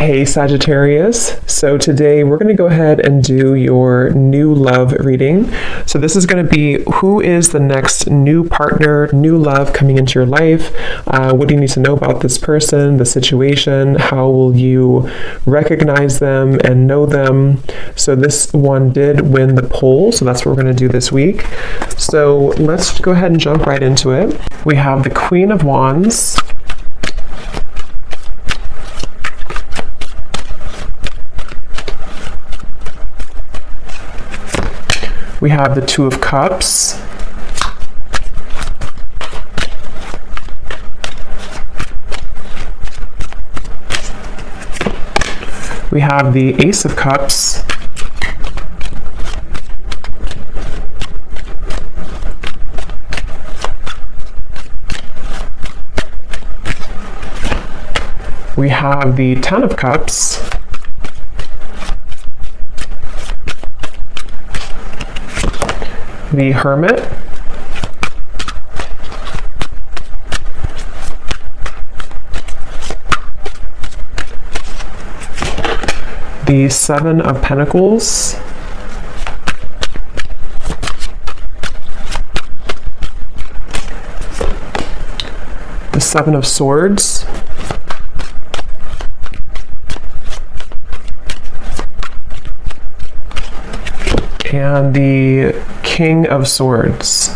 Hey Sagittarius, so today we're going to go ahead and do your new love reading. So this is going to be who is the next new partner, new love coming into your life. What do you need to know about this person, the situation? How will you recognize them and know them? So this one did win the poll, so that's what we're going to do this week. So let's go ahead and jump right into it. We have the Queen of Wands. We have the Two of Cups. We have the Ace of Cups. We have the Ten of Cups. The Hermit, the Seven of Pentacles, the Seven of Swords, and the King of Swords.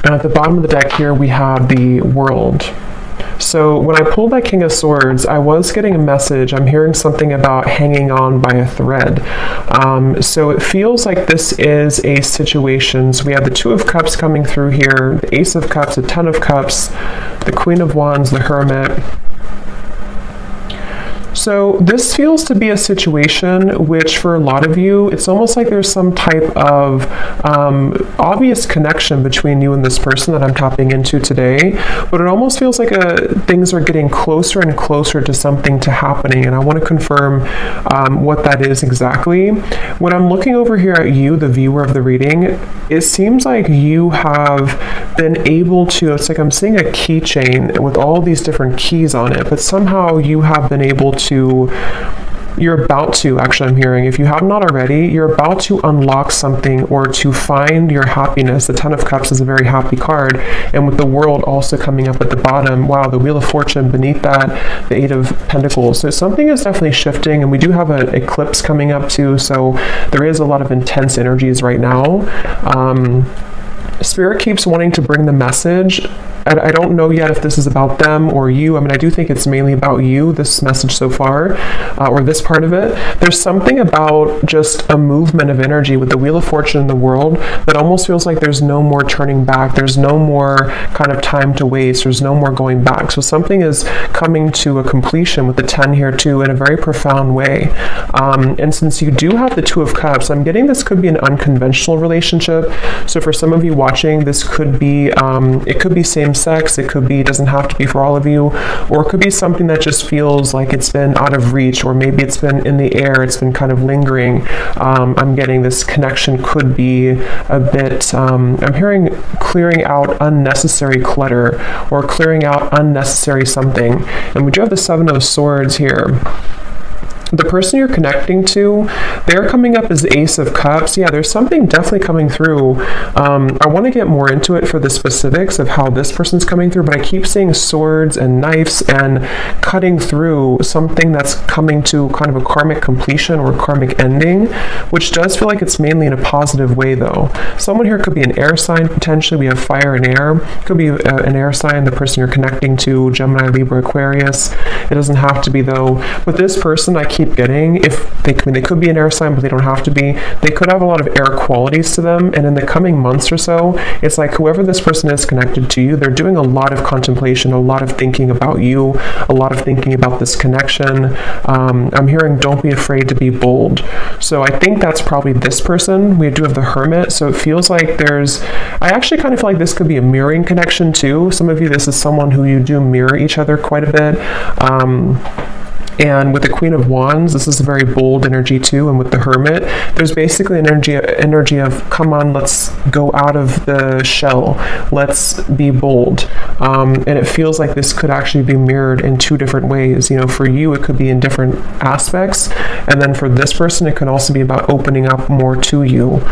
And at the bottom of the deck here, we have the World. So when I pulled that King of Swords, I was getting a message. I'm hearing something about hanging on by a thread. So it feels like this is a situation. So we have the Two of Cups coming through here, the Ace of Cups, the Ten of Cups, the Queen of Wands, the Hermit. So this feels to be a situation which for a lot of you, it's almost like there's some type of obvious connection between you and this person that I'm tapping into today, but it almost feels like things are getting closer and closer to something to happening, and I want to confirm what that is exactly. When I'm looking over here at you, the viewer of the reading, it seems like you have been able to, it's like I'm seeing a keychain with all these different keys on it, but somehow you have been able to, you're about to, actually I'm hearing, if you have not already, you're about to unlock something or to find your happiness. The Ten of Cups is a very happy card, and with the World also coming up at the bottom, wow, the Wheel of Fortune beneath that, the Eight of Pentacles. So something is definitely shifting, and we do have an eclipse coming up too, so there is a lot of intense energies right now. Spirit keeps wanting to bring the message. I don't know yet if this is about them or you. I mean, I do think it's mainly about you, this message so far, or this part of it. There's something about just a movement of energy with the Wheel of Fortune in the World that almost feels like there's no more turning back. There's no more kind of time to waste. There's no more going back. So something is coming to a completion with the 10 here too in a very profound way. And since you do have the Two of Cups, I'm getting this could be an unconventional relationship. So for some of you watching, this could be, it could be same sex, it could be, doesn't have to be for all of you, or it could be something that just feels like it's been out of reach, or maybe it's been in the air, it's been kind of lingering. I'm getting this connection could be a bit, I'm hearing clearing out unnecessary clutter or clearing out unnecessary something. And we do have the Seven of Swords here. The person you're connecting to, they're coming up as the Ace of Cups. Yeah, there's something definitely coming through. I want to get more into it for the specifics of how this person's coming through, but I keep seeing swords and knives and cutting through something that's coming to kind of a karmic completion or karmic ending, which does feel like it's mainly in a positive way though. Someone here could be an air sign potentially. We have fire and air. It could be an air sign, the person you're connecting to, Gemini, Libra, Aquarius. It doesn't have to be though. With this person, I keep getting, if they, I mean, they could be an air sign, but they don't have to be. They could have a lot of air qualities to them, and in the coming months or so, it's like whoever this person is connected to you, they're doing a lot of contemplation, a lot of thinking about you, a lot of thinking about this connection. I'm hearing don't be afraid to be bold. So I think that's probably this person. We do have the Hermit, so it feels like there's, I actually kind of feel like this could be a mirroring connection too. Some of you, this is someone who you do mirror each other quite a bit. And with the Queen of Wands, this is a very bold energy too. And with the Hermit, there's basically an energy of, come on, let's go out of the shell. Let's be bold. And it feels like this could actually be mirrored in two different ways. You know, for you, it could be in different aspects. And then for this person, it could also be about opening up more to you.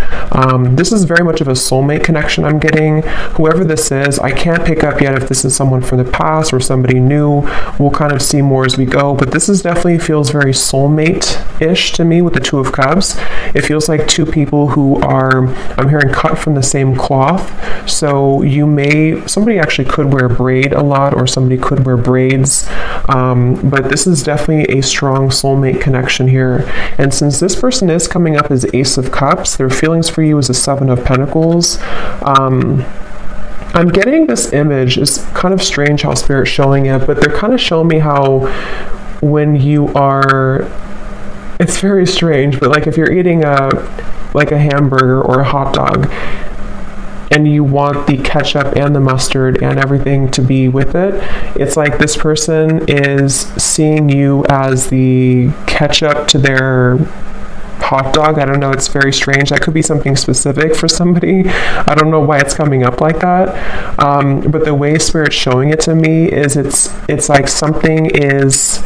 This is very much of a soulmate connection I'm getting. Whoever this is, I can't pick up yet if this is someone from the past or somebody new. We'll kind of see more as we go. But this is definitely feels very soulmate-ish to me with the Two of Cups. It feels like two people who are, I'm hearing, cut from the same cloth. So somebody actually could wear a braid a lot, or somebody could wear braids. But this is definitely a strong soulmate connection here. And since this person is coming up as Ace of Cups, their feelings for you is a Seven of Pentacles. I'm getting this image. It's kind of strange how Spirit's showing it, but they're kind of showing me how when you are, it's very strange, but like if you're eating a hamburger or a hot dog and you want the ketchup and the mustard and everything to be with it, it's like this person is seeing you as the ketchup to their hot dog. I don't know, it's very strange. That could be something specific for somebody. I don't know why it's coming up like that. But the way Spirit's showing it to me is it's like something is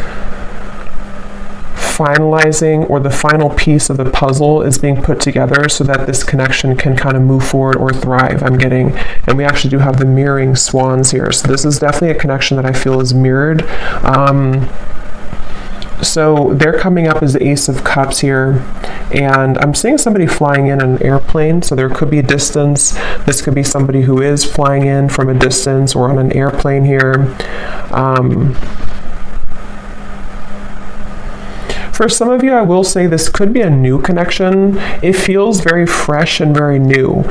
finalizing, or the final piece of the puzzle is being put together so that this connection can kind of move forward or thrive, I'm getting. And we actually do have the mirroring swans here. So this is definitely a connection that I feel is mirrored. So they're coming up as the Ace of Cups here, and I'm seeing somebody flying in an airplane, so there could be a distance. This could be somebody who is flying in from a distance or on an airplane here. For some of you, I will say this could be a new connection. It feels very fresh and very new.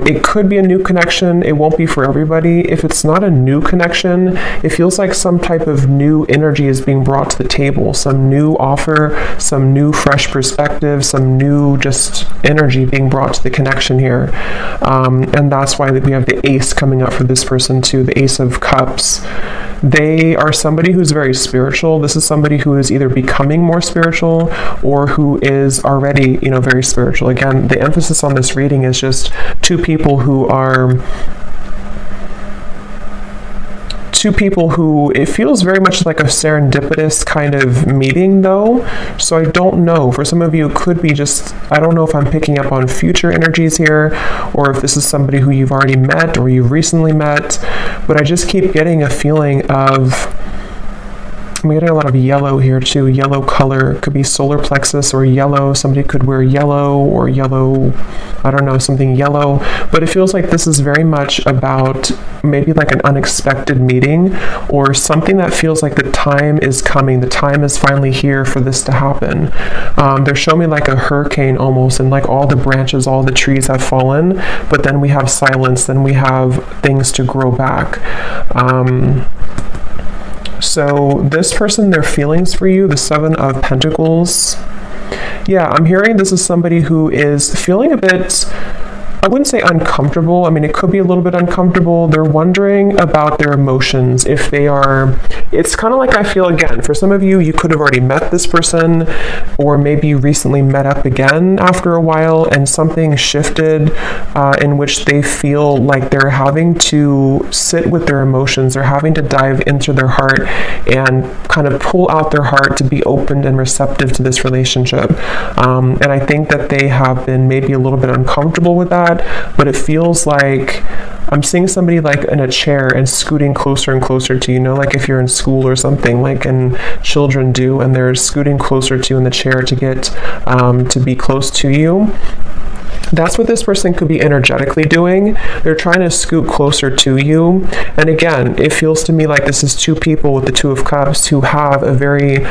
It could be a new connection. It won't be for everybody. If it's not a new connection, it feels like some type of new energy is being brought to the table, some new offer, some new fresh perspective, some new just energy being brought to the connection here. And that's why we have the Ace coming up for this person too, the Ace of Cups. They are somebody who's very spiritual. This is somebody who is either becoming more spiritual or who is already, very spiritual. Again, the emphasis on this reading is just two people who it feels very much like a serendipitous kind of meeting though. So I don't know. For some of you, it could be just, I don't know if I'm picking up on future energies here, or if this is somebody who you've already met or you've recently met, but I just keep getting a feeling of, I'm getting a lot of yellow here too. Yellow color. It could be solar plexus or yellow. Somebody could wear yellow or yellow, I don't know, something yellow. But it feels like this is very much about maybe like an unexpected meeting, or something that feels like the time is coming. The time is finally here for this to happen. They're showing me like a hurricane almost, and like all the branches, all the trees have fallen, but then we have silence, then we have things to grow back. So this person, their feelings for you, the Seven of Pentacles. Yeah, I'm hearing this is somebody who is feeling a bit, I wouldn't say uncomfortable. I mean, it could be a little bit uncomfortable. They're wondering about their emotions. If they are, it's kind of like, I feel, again, for some of you, you could have already met this person, or maybe you recently met up again after a while and something shifted in which they feel like they're having to sit with their emotions. They're having to dive into their heart and kind of pull out their heart to be open and receptive to this relationship. And I think that they have been maybe a little bit uncomfortable with that. But it feels like I'm seeing somebody like in a chair and scooting closer and closer to you, like if you're in school or something, like and children do, and they're scooting closer to you in the chair to get to be close to you. That's what this person could be energetically doing. They're trying to scoot closer to you. And again, it feels to me like this is two people with the Two of Cups who have a very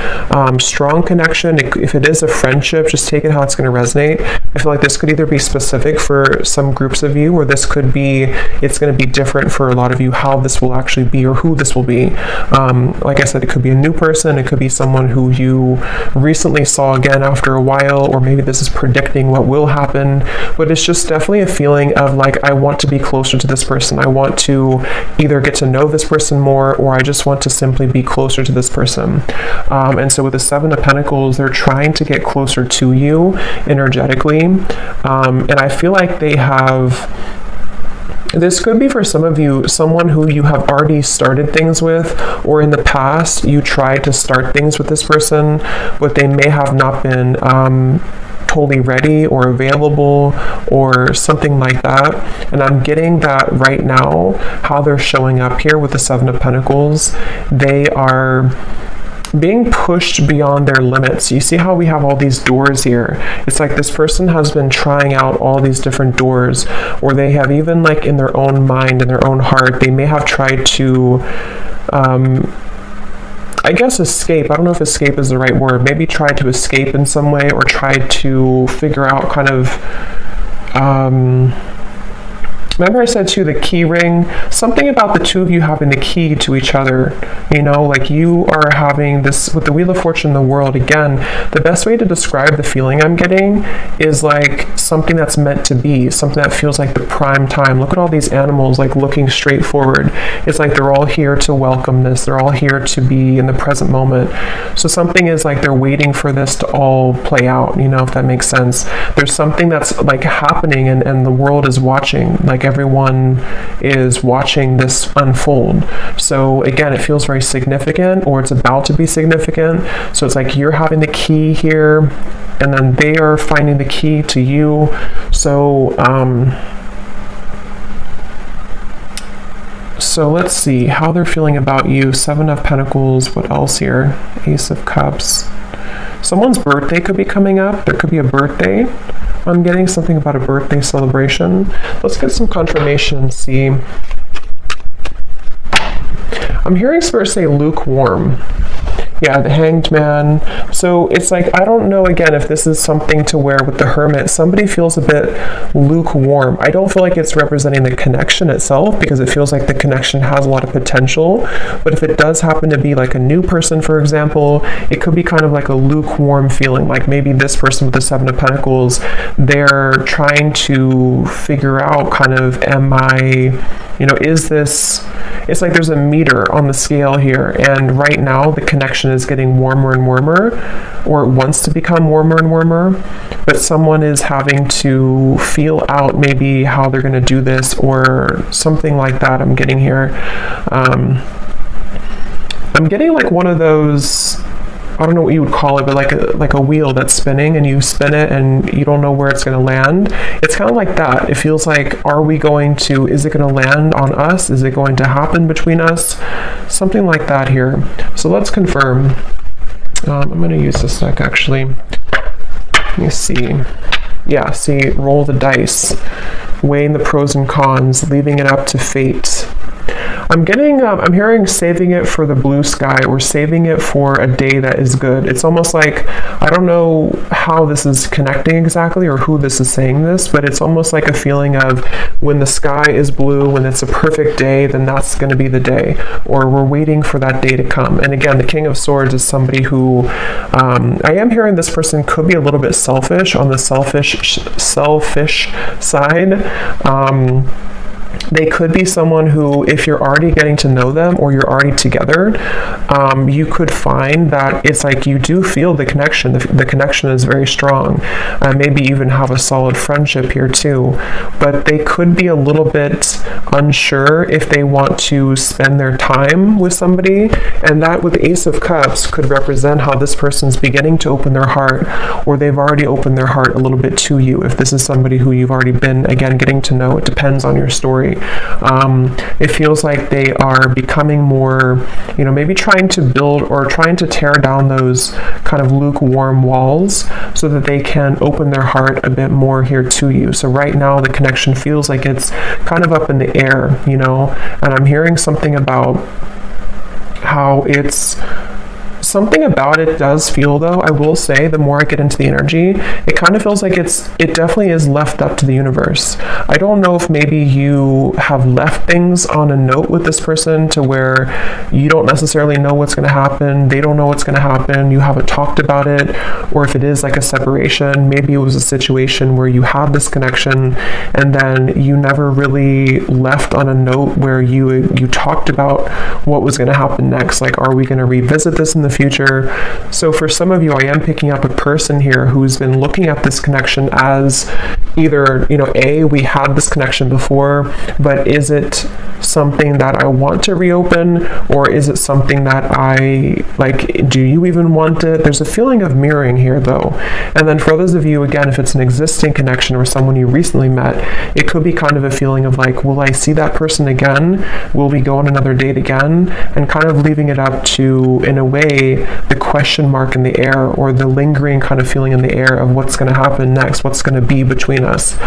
strong connection. If it is a friendship, just take it how it's going to resonate. I feel like this could either be specific for some groups of you, or this could be, it's going to be different for a lot of you how this will actually be or who this will be. Like I said, it could be a new person, it could be someone who you recently saw again after a while, or maybe this is predicting what will happen, but it's just definitely a feeling of like, I want to be closer to this person. I want to either get to know this person more, or I just want to simply be closer to this person. And so with the Seven of Pentacles, they're trying to get closer to you energetically. And I feel like they have, this could be for some of you, someone who you have already started things with, or in the past you tried to start things with this person, but they may have not been totally ready or available or something like that. And I'm getting that right now, how they're showing up here with the Seven of Pentacles. They are being pushed beyond their limits. You see how we have all these doors here? It's like this person has been trying out all these different doors, or they have even like in their own mind, in their own heart, they may have tried to I guess escape. I don't know if escape is the right word. Maybe try to escape in some way, or try to figure out kind of remember I said too, the key ring, something about the two of you having the key to each other, you know, like you are having this, with the Wheel of Fortune in the world, again, the best way to describe the feeling I'm getting is like something that's meant to be, something that feels like the prime time. Look at all these animals like looking straight forward. It's like they're all here to welcome this. They're all here to be in the present moment. So something is like they're waiting for this to all play out, you know, if that makes sense. There's something that's like happening, and the world is watching, like everyone is watching this unfold. So again, it feels very significant, or it's about to be significant. So it's like you're having the key here, and then they are finding the key to you. So so let's see how they're feeling about you. Seven of Pentacles. What else here? Ace of Cups. Someone's birthday could be coming up. There could be a birthday. I'm getting something about a birthday celebration. Let's get some confirmation and see. I'm hearing Spirit say lukewarm. Yeah, the Hanged Man. So it's like, I don't know, again, if this is something to where with the Hermit, somebody feels a bit lukewarm. I don't feel like it's representing the connection itself, because it feels like the connection has a lot of potential. But if it does happen to be like a new person, for example, it could be kind of like a lukewarm feeling. Like maybe this person with the Seven of Pentacles, they're trying to figure out kind of, am I, you know, is this, it's like there's a meter on the scale here, and right now the connection is getting warmer and warmer, or it wants to become warmer and warmer, but someone is having to feel out maybe how they're going to do this, or something like that. I'm getting here. I'm getting like one of those, I don't know what you would call it, but like a wheel that's spinning, and you spin it and you don't know where it's going to land. It's kind of like that. It feels like, are we going to, is it going to land on us? Is it going to happen between us? Something like that here. So let's confirm. I'm going to use this deck actually. Let me see. Yeah, see, roll the dice, weighing the pros and cons, leaving it up to fate. I'm getting, I'm hearing saving it for the blue sky, or saving it for a day that is good. It's almost like, I don't know how this is connecting exactly, or who this is saying this, but it's almost like a feeling of when the sky is blue, when it's a perfect day, then that's going to be the day, or we're waiting for that day to come. And again, the King of Swords is somebody who, I am hearing this person could be a little bit selfish, on the selfish side. They could be someone who, if you're already getting to know them, or you're already together, you could find that it's like you do feel the connection. The connection is very strong. Maybe even have a solid friendship here too. But they could be a little bit unsure if they want to spend their time with somebody. And that, with the Ace of Cups, could represent how this person's beginning to open their heart, or they've already opened their heart a little bit to you. If this is somebody who you've already been, again, getting to know, it depends on your story. It feels like they are becoming more, you know, maybe trying to build or trying to tear down those kind of lukewarm walls, so that they can open their heart a bit more here to you. So right now the connection feels like it's kind of up in the air, you know, and I'm hearing something about how it's Something about it does feel, though, I will say, the more I get into the energy, it kind of feels like it definitely is left up to the universe. I don't know if maybe you have left things on a note with this person to where you don't necessarily know what's going to happen, they don't know what's going to happen, you haven't talked about it, or if it is like a separation, maybe it was a situation where you had this connection and then you never really left on a note where you talked about what was going to happen next. Like, are we going to revisit this in the future? So for some of you, I am picking up a person here who's been looking at this connection as either, we had this connection before, but is it something that I want to reopen, or is it something that I like? Do you even want it? There's a feeling of mirroring here, though. And then for others of you, again, if it's an existing connection or someone you recently met, it could be kind of a feeling of like, will I see that person again? Will we go on another date again? And kind of leaving it up to, in a way, the question mark in the air, or the lingering kind of feeling in the air of what's going to happen next, what's going to be between us.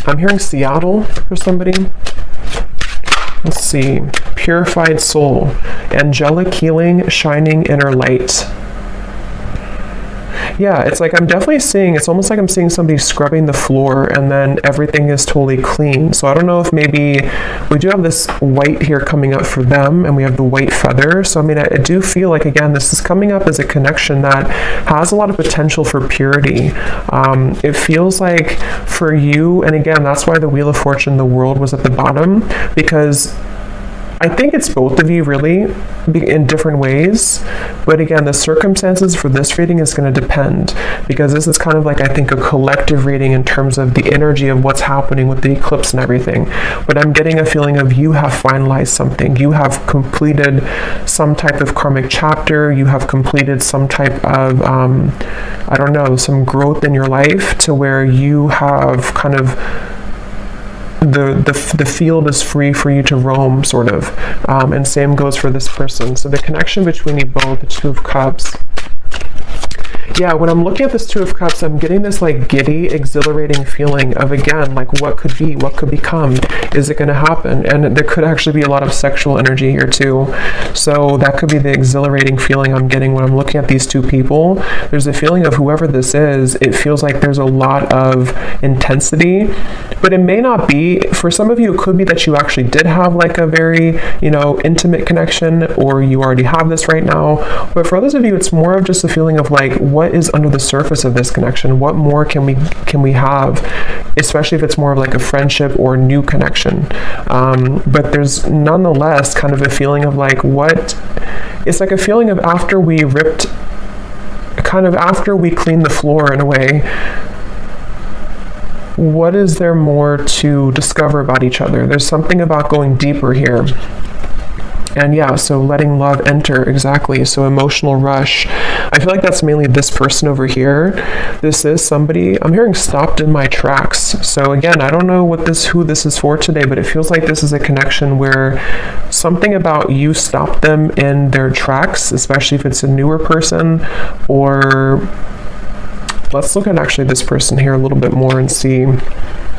I'm hearing Seattle for somebody. Let's see. Purified soul. Angelic healing, shining inner light. Yeah, it's like I'm definitely seeing, it's almost like I'm seeing somebody scrubbing the floor and then everything is totally clean. So I don't know if maybe we do have this white here coming up for them, and we have the white feather. So I mean, I do feel like, again, this is coming up as a connection that has a lot of potential for purity. It feels like for you, and again, that's why the Wheel of Fortune, the world, was at the bottom, because I think it's both of you really in different ways, but again, the circumstances for this reading is going to depend, because this is kind of like, I think, a collective reading in terms of the energy of what's happening with the eclipse and everything. But I'm getting a feeling of you have finalized something, you have completed some type of karmic chapter, you have completed some type of I don't know, some growth in your life to where you have kind of the field is free for you to roam, sort of. And same goes for this person. So the connection between you both, the Two of Cups. Yeah, when I'm looking at this Two of Cups, I'm getting this like giddy, exhilarating feeling of, again, like what could be, what could become, is it going to happen? And there could actually be a lot of sexual energy here too. So that could be the exhilarating feeling I'm getting when I'm looking at these two people. There's a feeling of whoever this is, it feels like there's a lot of intensity, but it may not be. For some of you, it could be that you actually did have like a very, intimate connection, or you already have this right now. But for others of you, it's more of just a feeling of like, what is under the surface of this connection? What more can we have, especially if it's more of like a friendship or new connection. But there's nonetheless kind of a feeling of like, it's like a feeling of after we cleaned the floor in a way, what is there more to discover about each other? There's something about going deeper here. And yeah, so letting love enter, exactly. So emotional rush. I feel like that's mainly this person over here. This is somebody, I'm hearing stopped in my tracks. So again, I don't know who this is for today, but it feels like this is a connection where something about you stopped them in their tracks, especially if it's a newer person. Or let's look at actually this person here a little bit more and see.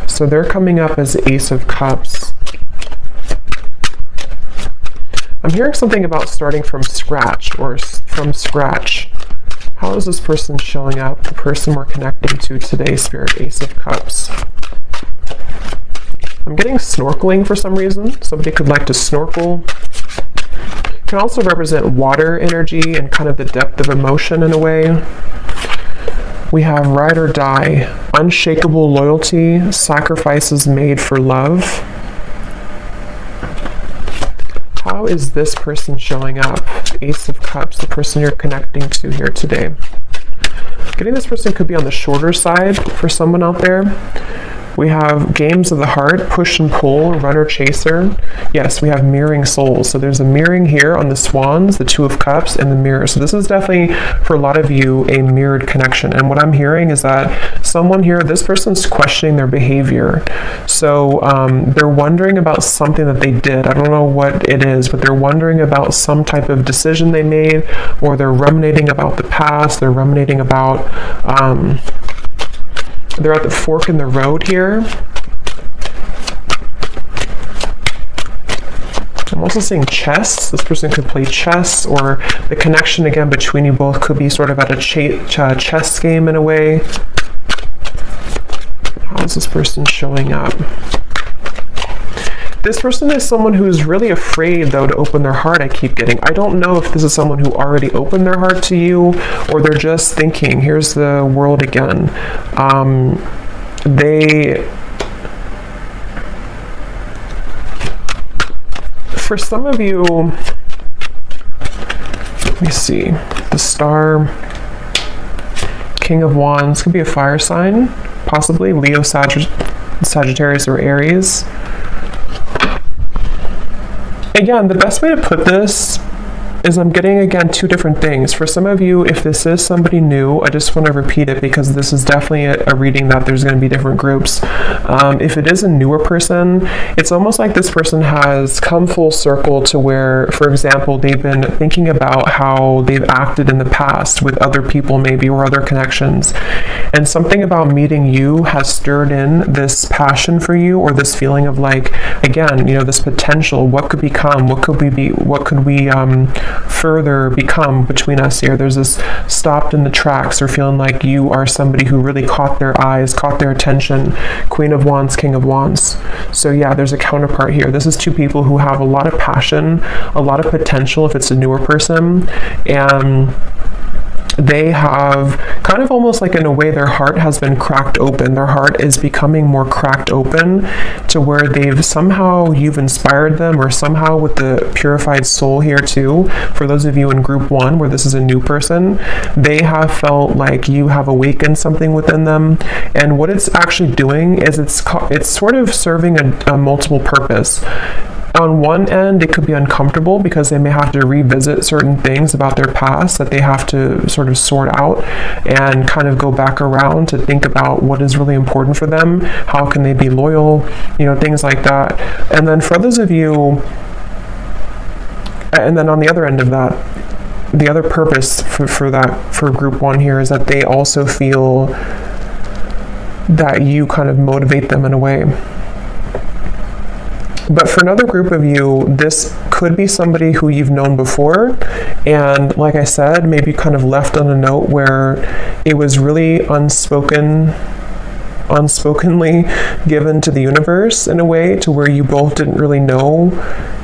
So they're coming up as the Ace of Cups. I'm hearing something about starting from scratch. How is this person showing up? The person we're connecting to today, Spirit, Ace of Cups. I'm getting snorkeling for some reason. Somebody could like to snorkel. It can also represent water energy and kind of the depth of emotion in a way. We have ride or die, unshakable loyalty, sacrifices made for love. How is this person showing up? Ace of Cups, the person you're connecting to here today. Getting this person could be on the shorter side for someone out there. We have games of the heart, push and pull, runner chaser. Yes, we have mirroring souls. So there's a mirroring here on the swans, the Two of Cups, and the mirror. So this is definitely, for a lot of you, a mirrored connection. And what I'm hearing is that someone here, this person's questioning their behavior. So they're wondering about something that they did. I don't know what it is, but they're wondering about some type of decision they made, or they're ruminating about the past. They're ruminating about... they're at the fork in the road here. I'm also seeing chess. This person could play chess, or the connection again between you both could be sort of at a chess game in a way. How is this person showing up? This person is someone who's really afraid, though, to open their heart, I keep getting. I don't know if this is someone who already opened their heart to you, or they're just thinking. Here's the world again. For some of you, let me see, the Star, King of Wands, could be a fire sign, possibly Leo, Sagittarius, or Aries. Again, the best way to put this is I'm getting, again, two different things. For some of you, if this is somebody new, I just want to repeat it because this is definitely a reading that there's going to be different groups. If it is a newer person, it's almost like this person has come full circle to where, for example, they've been thinking about how they've acted in the past with other people maybe, or other connections. And something about meeting you has stirred in this passion for you, or this feeling of like, again, you know, this potential. What could become? What could we be? What could we further become between us here? There's this stopped in the tracks, or feeling like you are somebody who really caught their eyes, caught their attention. Queen of Wands, King of Wands. So yeah, there's a counterpart here. This is two people who have a lot of passion, a lot of potential if it's a newer person, and they have kind of almost like, in a way, their heart has been cracked open. Their heart is becoming more cracked open to where they've somehow, you've inspired them, or somehow with the purified soul here too. For those of you in group 1 where this is a new person, they have felt like you have awakened something within them. And what it's actually doing is it's sort of serving a multiple purpose. On one end, it could be uncomfortable because they may have to revisit certain things about their past that they have to sort of sort out and kind of go back around to think about what is really important for them. How can they be loyal? You know, things like that. And then for others of you, and then on the other end of that, the other purpose for group 1 here is that they also feel that you kind of motivate them in a way. But for another group of you, this could be somebody who you've known before, and like I said, maybe kind of left on a note where it was really unspokenly given to the universe in a way, to where you both didn't really know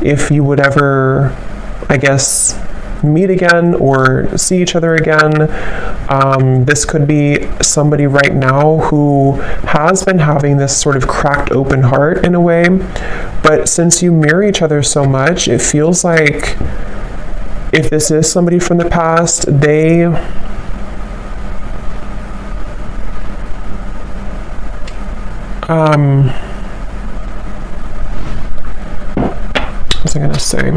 if you would ever, I guess, meet again or see each other again. This could be somebody right now who has been having this sort of cracked open heart in a way, but since you mirror each other so much, it feels like if this is somebody from the past, they what was I gonna say?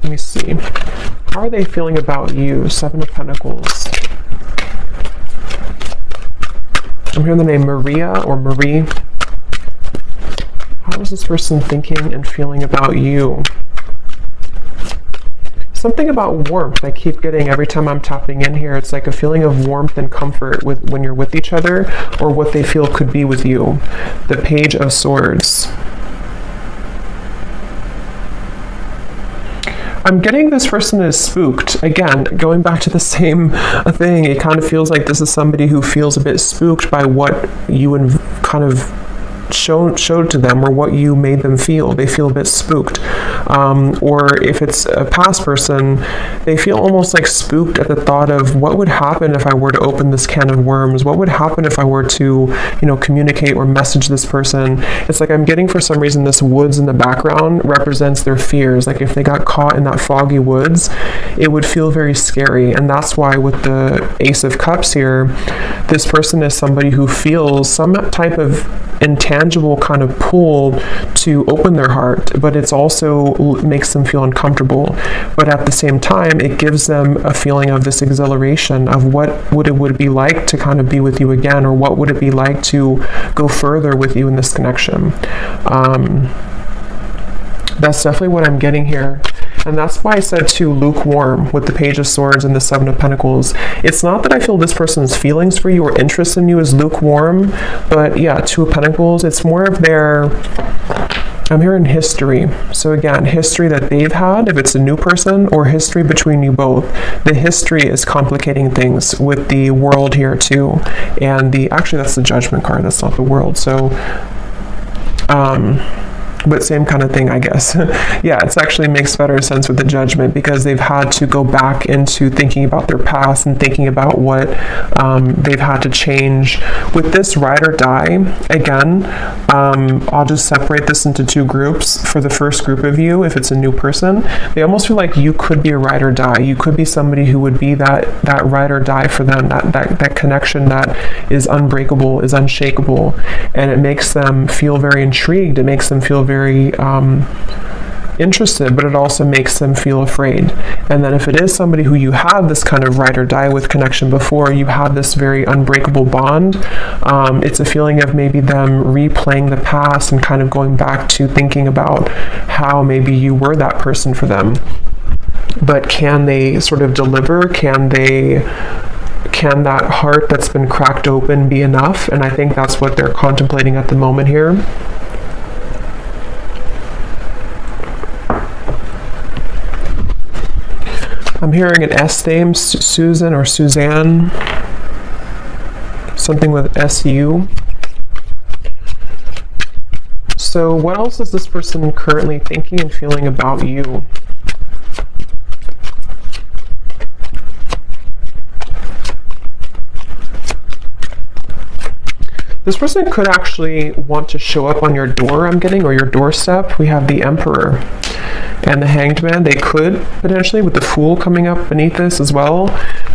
Let me see. How are they feeling about you? 7 of Pentacles. I'm hearing the name Maria or Marie. How is this person thinking and feeling about you? Something about warmth I keep getting every time I'm tapping in here. It's like a feeling of warmth and comfort with when you're with each other, or what they feel could be with you. The Page of Swords. I'm getting this person is spooked. Again, going back to the same thing, it kind of feels like this is somebody who feels a bit spooked by what you kind of showed to them, or what you made them feel. They feel a bit spooked. Or if it's a past person, they feel almost like spooked at the thought of what would happen if I were to open this can of worms? What would happen if I were to, communicate or message this person? It's like I'm getting, for some reason, this woods in the background represents their fears. Like if they got caught in that foggy woods, it would feel very scary. And that's why with the Ace of Cups here, this person is somebody who feels some type of intangible kind of pull to open their heart, but it's also makes them feel uncomfortable. But at the same time, it gives them a feeling of this exhilaration of what it would be like to kind of be with you again, or what would it be like to go further with you in this connection. That's definitely what I'm getting here. And that's why I said too, lukewarm with the Page of Swords and the 7 of Pentacles. It's not that I feel this person's feelings for you or interest in you is lukewarm, but yeah, 2 of Pentacles, it's more of their, I'm hearing history. So again, history that they've had, if it's a new person, or history between you both. The history is complicating things with the world here too. And actually that's the Judgment card, that's not the world. So, but same kind of thing, I guess. Yeah, it actually makes better sense with the Judgment, because they've had to go back into thinking about their past and thinking about what they've had to change. With this ride or die, again, I'll just separate this into two groups. For the first group of you, if it's a new person, they almost feel like you could be a ride or die. You could be somebody who would be that ride or die for them, that connection that is unbreakable, is unshakable, and it makes them feel very intrigued. It makes them feel very interested, but it also makes them feel afraid. And then if it is somebody who you have this kind of ride or die with connection before, you have this very unbreakable bond, it's a feeling of maybe them replaying the past and kind of going back to thinking about how maybe you were that person for them. But can they sort of deliver? Can that heart that's been cracked open be enough? And I think that's what they're contemplating at the moment here. I'm hearing an S name, Susan or Suzanne, something with SU. So what else is this person currently thinking and feeling about you? This person could actually want to show up on your door, I'm getting, or your doorstep. We have the Emperor and the Hanged Man. They could potentially, with the Fool coming up beneath this as well,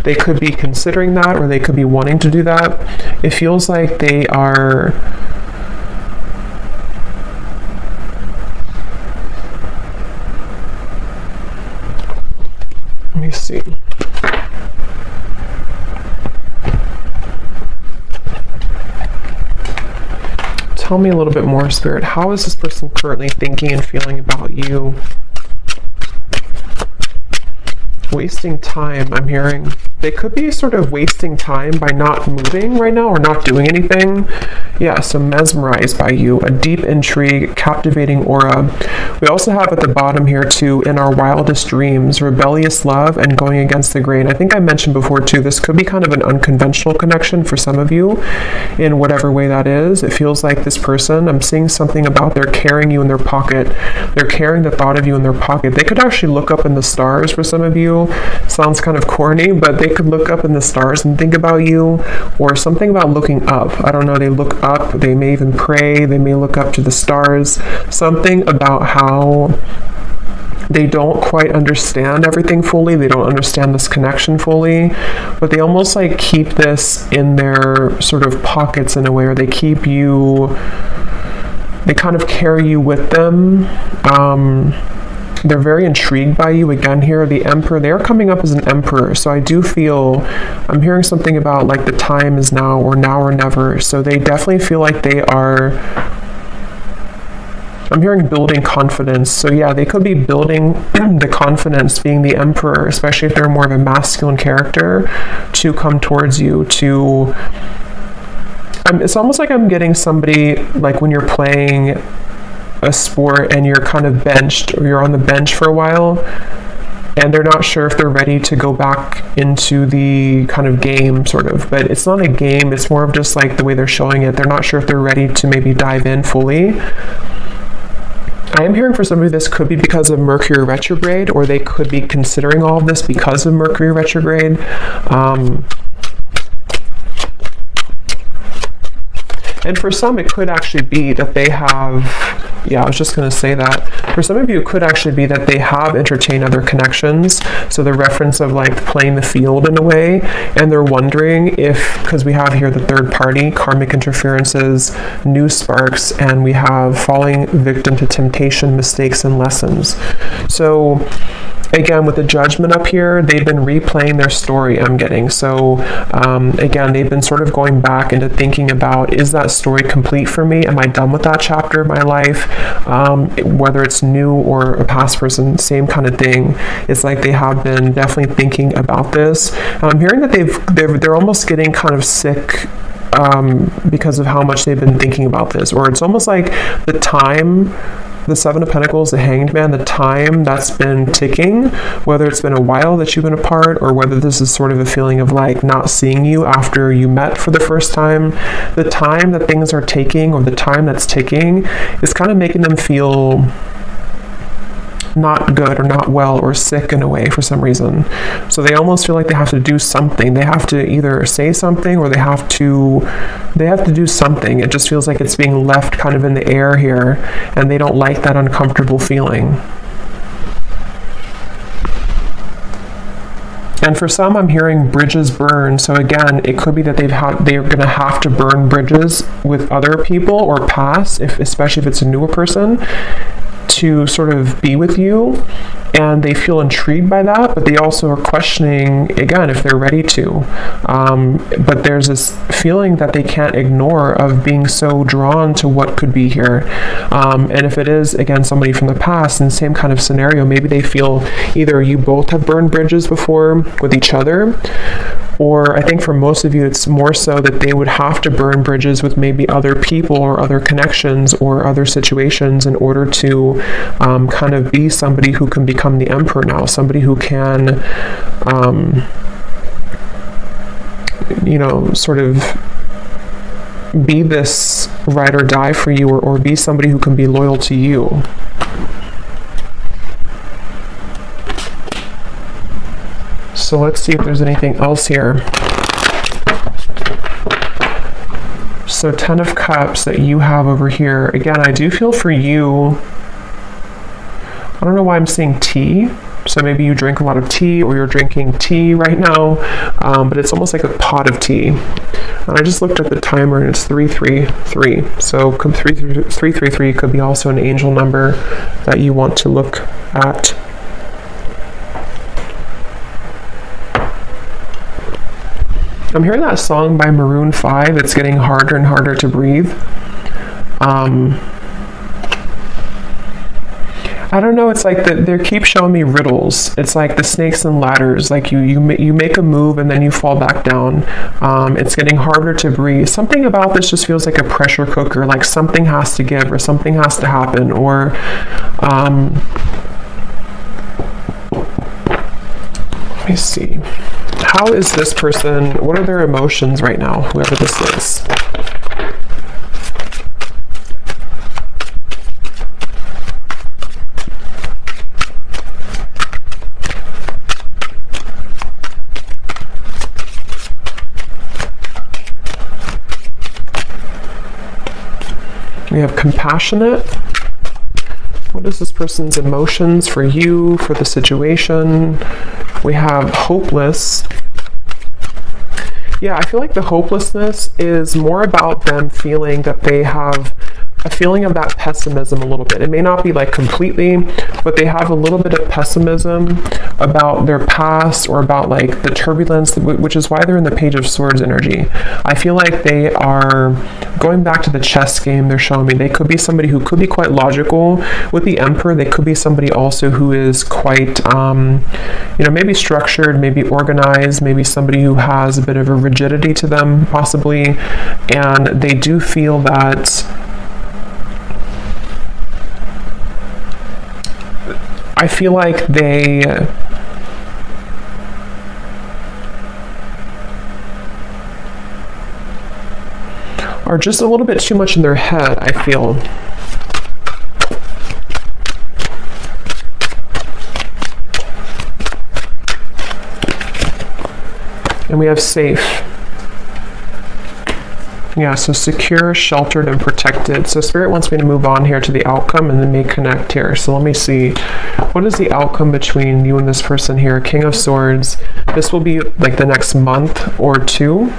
they could be considering that, or they could be wanting to do that. It feels like they are... Let me see. Tell me a little bit more, Spirit. How is this person currently thinking and feeling about you? Wasting time, I'm hearing. They could be sort of wasting time by not moving right now or not doing anything. Yeah, so mesmerized by you, a deep intrigue, captivating aura. We also have at the bottom here too, in our wildest dreams, rebellious love and going against the grain. I think I mentioned before too, this could be kind of an unconventional connection for some of you in whatever way that is. It feels like this person, I'm seeing something about they're carrying you in their pocket. They're carrying the thought of you in their pocket. They could actually look up in the stars for some of you. Sounds kind of corny, but they could look up in the stars and think about you, or something about looking up. I don't know, they look up, they may even pray, they may look up to the stars. Something about how they don't quite understand everything fully, they don't understand this connection fully, but they almost like keep this in their sort of pockets in a way, or they keep you, they kind of carry you with them. They're very intrigued by you. Again here, the Emperor, they're coming up as an Emperor. So I do feel, I'm hearing something about like the time is now or never. So they definitely feel like they are, I'm hearing building confidence. So yeah, they could be building the confidence, being the Emperor, especially if they're more of a masculine character, to come towards you, to, it's almost like I'm getting somebody, like when you're playing a sport and you're kind of benched, or you're on the bench for a while and they're not sure if they're ready to go back into the kind of game sort of, but it's not a game, it's more of just like the way they're showing it. They're not sure if they're ready to maybe dive in fully. I am hearing for somebody this could be because of Mercury retrograde, or they could be considering all of this because of Mercury retrograde. And for some, it could actually be that they have, yeah, I was just going to say that. For some of you, it could actually be that they have entertained other connections. So the reference of like playing the field in a way, and they're wondering if, because we have here the third party, karmic interferences, new sparks, and we have falling victim to temptation, mistakes, and lessons. So again, with the Judgment up here, they've been replaying their story, I'm getting. So again, they've been sort of going back into thinking about, is that story complete for me? Am I done with that chapter of my life? Whether it's new or a past person, same kind of thing. It's like they have been definitely thinking about this. I'm hearing that they're almost getting kind of sick because of how much they've been thinking about this, or it's almost like the time the Seven of Pentacles, the Hanged Man, the time that's been ticking, whether it's been a while that you've been apart or whether this is sort of a feeling of like not seeing you after you met for the first time, the time that things are taking or the time that's ticking is kind of making them feel not good or not well or sick in a way for some reason. So they almost feel like they have to do something. They have to either say something or they have to do something. It just feels like it's being left kind of in the air here, and they don't like that uncomfortable feeling. And for some, I'm hearing bridges burn. So again, it could be that they're going to have to burn bridges with other people or pass, especially if it's a newer person, to sort of be with you, and they feel intrigued by that, but they also are questioning again if they're ready to. But there's this feeling that they can't ignore of being so drawn to what could be here. And if it is again somebody from the past in the same kind of scenario, maybe they feel either you both have burned bridges before with each other, or I think for most of you it's more so that they would have to burn bridges with maybe other people or other connections or other situations in order to kind of be somebody who can become the emperor now, somebody who can sort of be this ride or die for you, or be somebody who can be loyal to you. So let's see if there's anything else here. So 10 of Cups that you have over here. Again, I do feel for you, I don't know why I'm seeing tea. So maybe you drink a lot of tea, or you're drinking tea right now, but it's almost like a pot of tea. And I just looked at the timer and it's 333. So 333 could be also an angel number that you want to look at. I'm hearing that song by Maroon 5. It's getting harder and harder to breathe. I don't know. It's like they keep showing me riddles. It's like the snakes and ladders. Like you make a move and then you fall back down. It's getting harder to breathe. Something about this just feels like a pressure cooker. Like something has to give or something has to happen. Or let me see. How is this person, what are their emotions right now, whoever this is? We have compassionate. What is this person's emotions for you, for the situation? We have hopeless. Yeah, I feel like the hopelessness is more about them feeling that they have a feeling of that pessimism a little bit. It may not be like completely, but they have a little bit of pessimism about their past or about like the turbulence, which is why they're in the Page of Swords energy. I feel like they are going back to the chess game they're showing me. They could be somebody who could be quite logical. With the Emperor, they could be somebody also who is quite, maybe structured, maybe organized, maybe somebody who has a bit of a rigidity to them, possibly. And they do feel that I feel like they are just a little bit too much in their head, I feel. And we have safe. Yeah, so secure, sheltered, and protected. So Spirit wants me to move on here to the outcome and then may connect here. So let me see. What is the outcome between you and this person here? King of Swords. This will be like the next month or two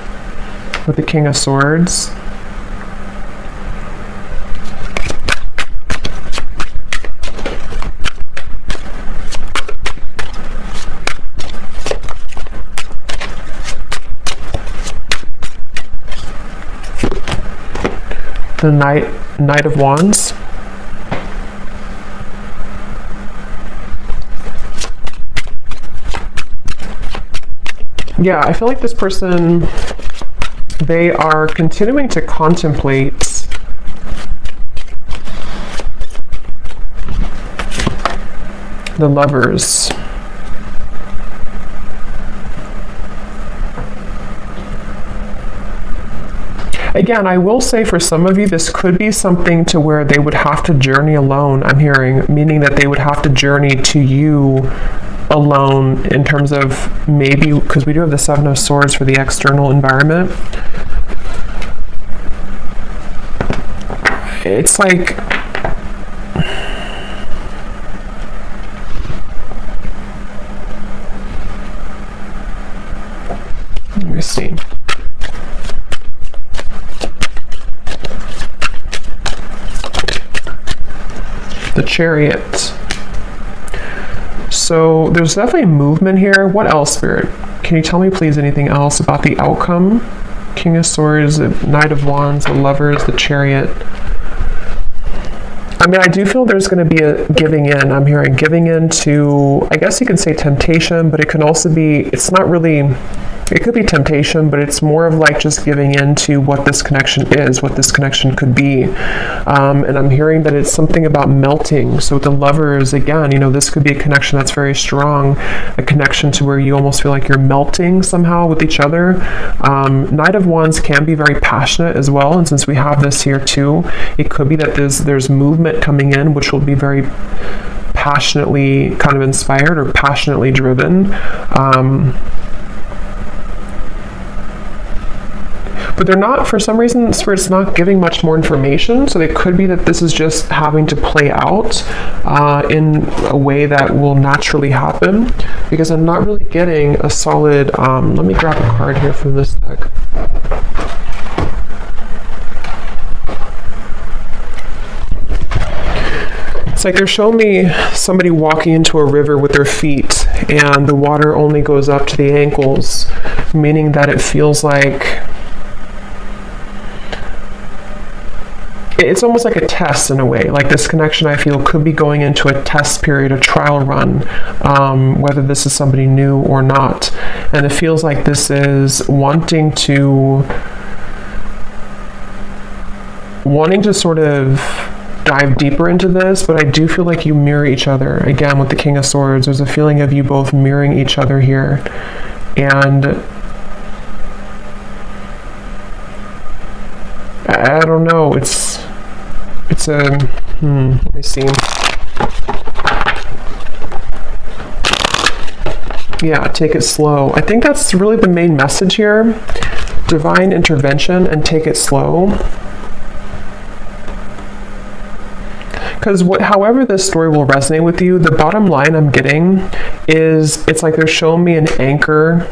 with the King of Swords. The Knight of Wands. Yeah, I feel like this person, they are continuing to contemplate the Lovers. Again, I will say for some of you, this could be something to where they would have to journey alone, I'm hearing, meaning that they would have to journey to you alone in terms of maybe, because we do have the Seven of Swords for the external environment. It's like, let me see. The Chariot. So there's definitely movement here. What else, Spirit? Can you tell me please anything else about the outcome? King of Swords, the Knight of Wands, the Lovers, the Chariot. I mean, I do feel there's going to be a giving in. I'm hearing giving in to, I guess you can say temptation, but it can also be, it's not really, it could be temptation, but it's more of like just giving in to what this connection is, what this connection could be. And I'm hearing that it's something about melting. So with the Lovers, again, you know, this could be a connection that's very strong, a connection to where you almost feel like you're melting somehow with each other. Knight of Wands can be very passionate as well. And since we have this here too, it could be that there's movement coming in, which will be very passionately kind of inspired or passionately driven. But they're not, for some reason, Spirit's not giving much more information, so it could be that this is just having to play out in a way that will naturally happen, because I'm not really getting a solid, let me grab a card here from this deck. It's like they're showing me somebody walking into a river with their feet, and the water only goes up to the ankles, meaning that it feels like it's almost like a test in a way. Like this connection, I feel, could be going into a test period, a trial run, whether this is somebody new or not. And it feels like this is wanting to sort of dive deeper into this, but I do feel like you mirror each other. Again, with the King of Swords, there's a feeling of you both mirroring each other here. And I don't know, it's a, let me see. Yeah, take it slow. I think that's really the main message here. Divine intervention and take it slow. Because however this story will resonate with you, the bottom line I'm getting is it's like they're showing me an anchor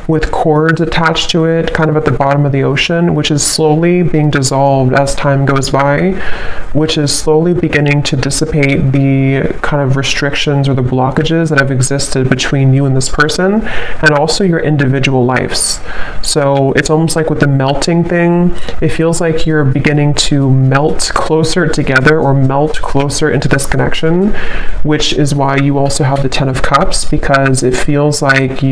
with cords attached to it, kind of at the bottom of the ocean, which is slowly being dissolved as time goes by, which is slowly beginning to dissipate the kind of restrictions or the blockages that have existed between you and this person, and also your individual lives. So it's almost like with the melting thing, it feels like you're beginning to melt closer together or melt closer into this connection, which is why you also have the Ten of Cups, because it feels like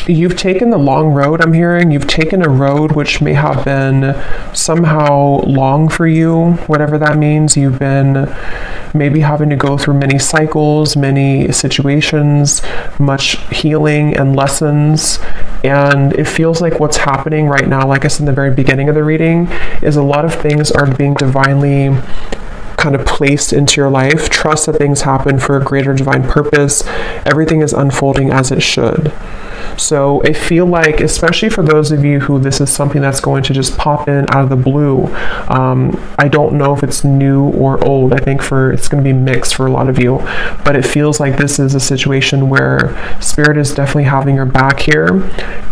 you've taken the long road, I'm hearing. You've taken a road which may have been somehow long for you, whatever that means. You've been maybe having to go through many cycles, many situations, much healing and lessons. And it feels like what's happening right now, like I said in the very beginning of the reading, is a lot of things are being divinely kind of placed into your life. Trust that things happen for a greater divine purpose. Everything is unfolding as it should. So I feel like, especially for those of you who this is something that's going to just pop in out of the blue, I don't know if it's new or old. I think it's going to be mixed for a lot of you, but it feels like this is a situation where Spirit is definitely having your back here,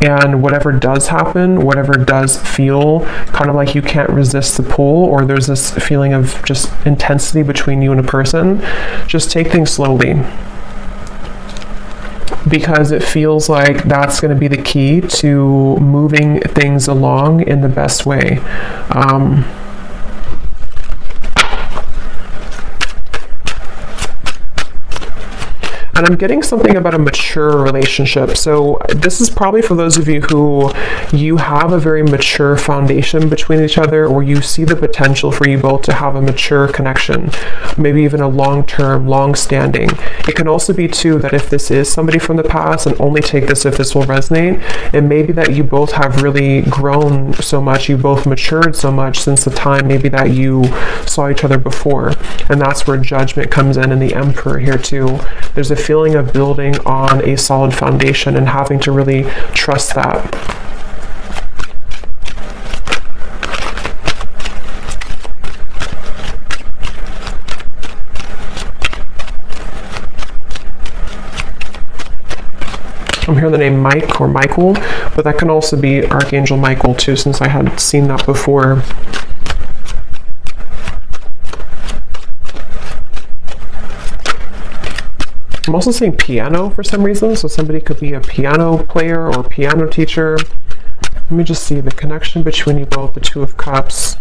and whatever does happen, whatever does feel kind of like you can't resist the pull, or there's this feeling of just intensity between you and a person, just take things slowly. Because it feels like that's going to be the key to moving things along in the best way. And I'm getting something about a mature relationship. So this is probably for those of you who you have a very mature foundation between each other, or you see the potential for you both to have a mature connection, maybe even a long-term, long-standing. It can also be too that if this is somebody from the past, and only take this if this will resonate, it may be that you both have really grown so much, you both matured so much since the time maybe that you saw each other before. And that's where Judgment comes in, and the Emperor here too. There's a feeling of building on a solid foundation and having to really trust that. I'm hearing the name Mike or Michael, but that can also be Archangel Michael too, since I had seen that before. I'm also seeing piano for some reason, so somebody could be a piano player or piano teacher. Let me just see the connection between you both, the Two of Cups.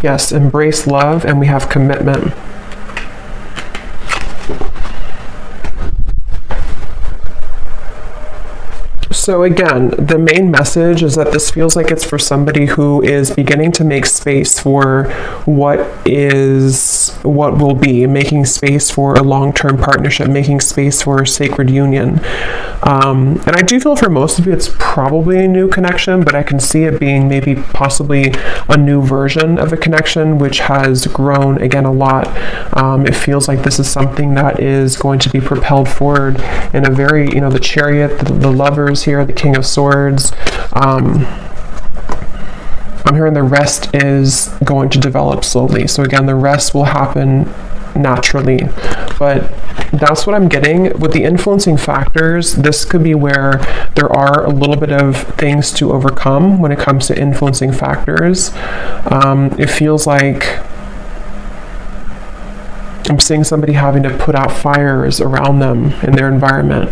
Yes, embrace love, and we have commitment. So again, the main message is that this feels like it's for somebody who is beginning to make space for what will be, making space for a long-term partnership, making space for a sacred union. And I do feel for most of you it's probably a new connection, but I can see it being maybe possibly a new version of a connection which has grown again a lot. It feels like this is something that is going to be propelled forward in a very, the Chariot, the Lovers here, the King of Swords. I'm hearing the rest is going to develop slowly. So again, the rest will happen naturally, but that's what I'm getting with the influencing factors. This could be where there are a little bit of things to overcome when it comes to influencing factors. It feels like I'm seeing somebody having to put out fires around them in their environment.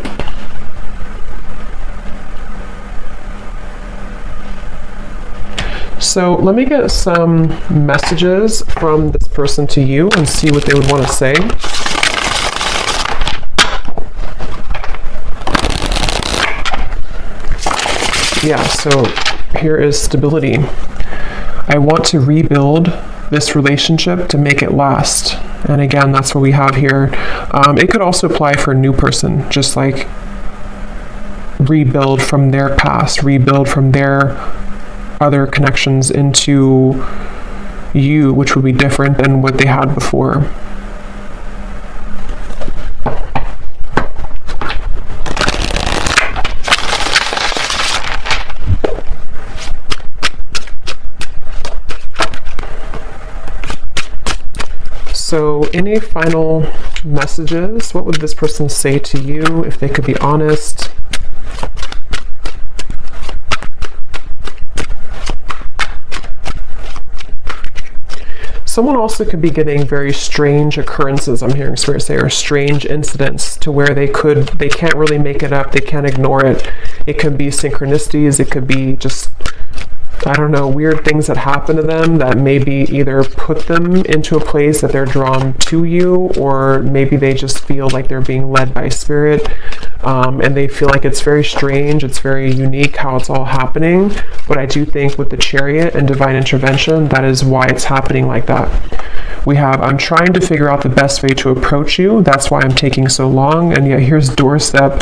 So let me get some messages from this person to you and see what they would want to say. Yeah, so here is stability. I want to rebuild this relationship to make it last. And again, that's what we have here. It could also apply for a new person, just like rebuild from their past, rebuild from their other connections into you, which would be different than what they had before. So any final messages? What would this person say to you if they could be honest? Someone also could be getting very strange occurrences, I'm hearing Spirit say, or strange incidents to where they can't really make it up, they can't ignore it. It could be synchronicities, it could be just, I don't know, weird things that happen to them that maybe either put them into a place that they're drawn to you, or maybe they just feel like they're being led by Spirit, and they feel like it's very strange, it's very unique how it's all happening. But I do think with the Chariot and divine intervention, that is why it's happening like that. We have, I'm trying to figure out the best way to approach you, that's why I'm taking so long, and yet here's doorstep.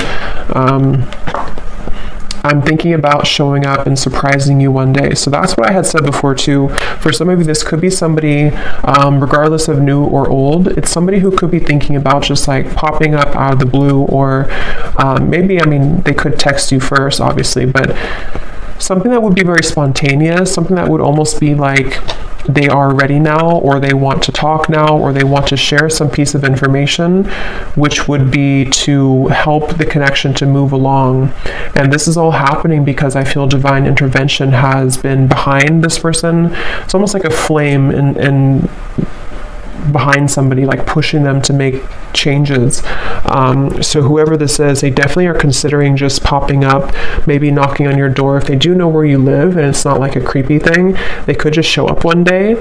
I'm thinking about showing up and surprising you one day. So that's what I had said before too. For some of you, this could be somebody, regardless of new or old, it's somebody who could be thinking about just like popping up out of the blue, or maybe, they could text you first, obviously, but something that would be very spontaneous, something that would almost be like they are ready now, or they want to talk now, or they want to share some piece of information, which would be to help the connection to move along. And this is all happening because I feel divine intervention has been behind this person. It's almost like a flame in behind somebody, like pushing them to make changes. So whoever this is, they definitely are considering just popping up, maybe knocking on your door. If they do know where you live and it's not like a creepy thing, they could just show up one day.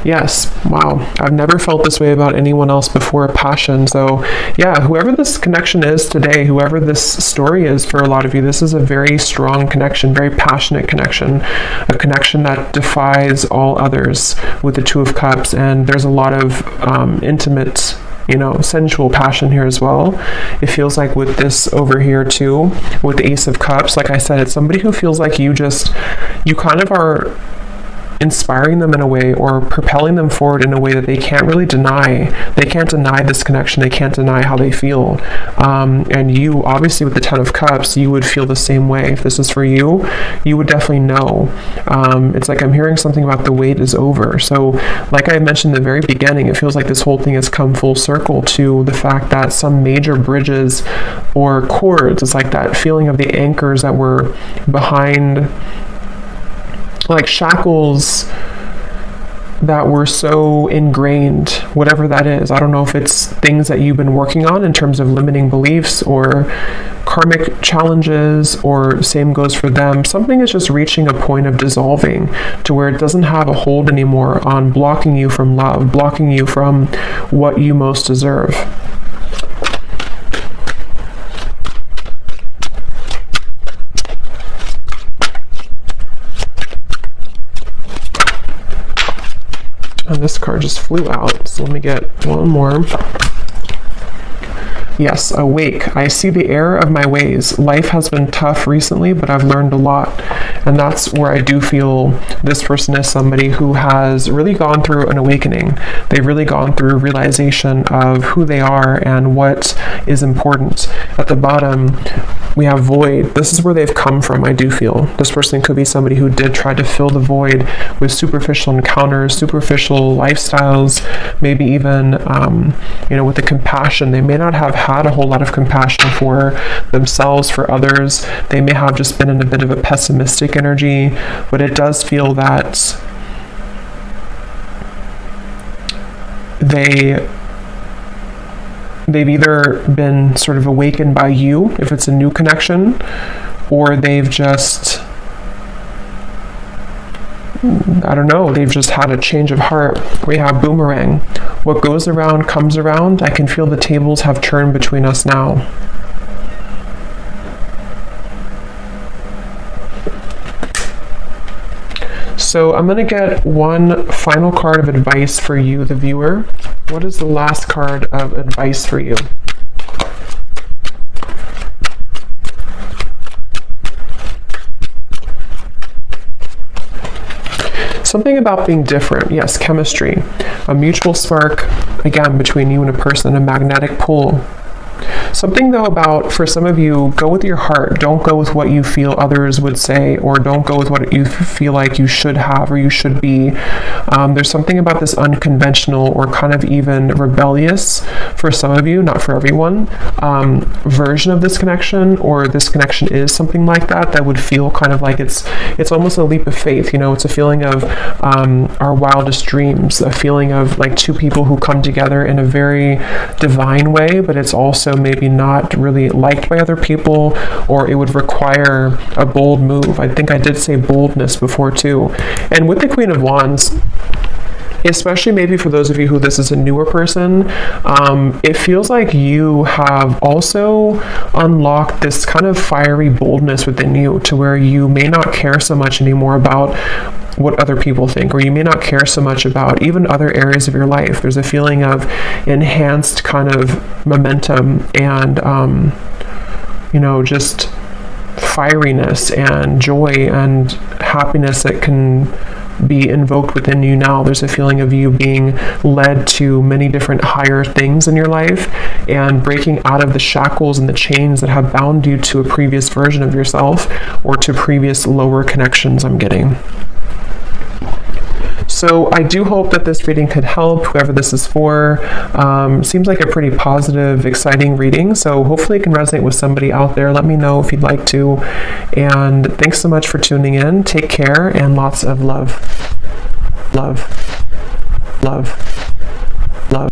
Yes, wow. I've never felt this way about anyone else before, a passion. So yeah, whoever this connection is today, whoever this story is for a lot of you, this is a very strong connection, very passionate connection, a connection that defies all others with the Two of Cups. And there's a lot of intimate, sensual passion here as well. It feels like with this over here too, with the Ace of Cups, like I said, it's somebody who feels like you kind of are inspiring them in a way, or propelling them forward in a way that they can't really deny. They can't deny this connection. They can't deny how they feel. And you, obviously with the Ten of Cups, you would feel the same way. If this is for you, you would definitely know. It's like I'm hearing something about the wait is over. So like I mentioned in the very beginning, it feels like this whole thing has come full circle to the fact that some major bridges or cords, it's like that feeling of the anchors that were behind, like shackles that were so ingrained, whatever that is. I don't know if it's things that you've been working on in terms of limiting beliefs or karmic challenges, or same goes for them. Something is just reaching a point of dissolving to where it doesn't have a hold anymore on blocking you from love, blocking you from what you most deserve. And this card just flew out, so let me get one more. Yes, awake. I see the error of my ways. Life has been tough recently, but I've learned a lot. And that's where I do feel this person is somebody who has really gone through an awakening. They've really gone through a realization of who they are and what is important. At the bottom, we have void. This is where they've come from, I do feel. This person could be somebody who did try to fill the void with superficial encounters, superficial lifestyles, maybe even, with the compassion. They may not have had a whole lot of compassion for themselves, for others. They may have just been in a bit of a pessimistic energy, but it does feel that they've either been sort of awakened by you, if it's a new connection, or they've just, I don't know, they've just had a change of heart. We have boomerang. What goes around comes around. I can feel the tables have turned between us now. So I'm going to get one final card of advice for you, the viewer. What is the last card of advice for you? Something about being different. Yes, chemistry. A mutual spark, again, between you and a person, a magnetic pull. Something though about, for some of you, go with your heart. Don't go with what you feel others would say, or don't go with what you feel like you should have or you should be. There's something about this unconventional or kind of even rebellious, for some of you, not for everyone, version of this connection, or this connection is something like that would feel kind of like it's almost a leap of faith. It's a feeling of our wildest dreams, a feeling of like two people who come together in a very divine way, but it's also maybe not really liked by other people, or it would require a bold move. I think I did say boldness before too. And with the Queen of Wands, especially maybe for those of you who this is a newer person, it feels like you have also unlocked this kind of fiery boldness within you, to where you may not care so much anymore about what other people think, or you may not care so much about even other areas of your life. There's a feeling of enhanced kind of momentum and, just fieriness and joy and happiness that can be invoked within you now. There's a feeling of you being led to many different higher things in your life, and breaking out of the shackles and the chains that have bound you to a previous version of yourself, or to previous lower connections I'm getting. So I do hope that this reading could help whoever this is for. Seems like a pretty positive, exciting reading. So hopefully it can resonate with somebody out there. Let me know if you'd like to. And thanks so much for tuning in. Take care and lots of love. Love. Love.